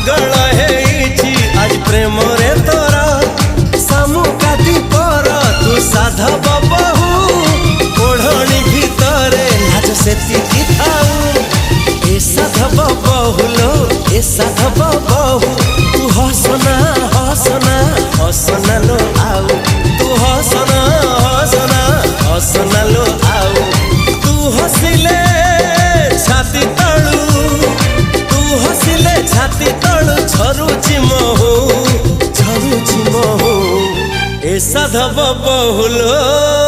पागल है आज प्रेम रे तोरा सामुकाती पर तू साधव बहु ओढ़णी भितरे लाज सेतिकी थाऊ ए साधव बहुलो ए साधव बहु तू हसना हसना हसना लो आउ तू हसना हसना हसना लो आउ तू हसिले छाती तळू तू हसिले छाती तळू झरुची महू ए साधव बहुलो।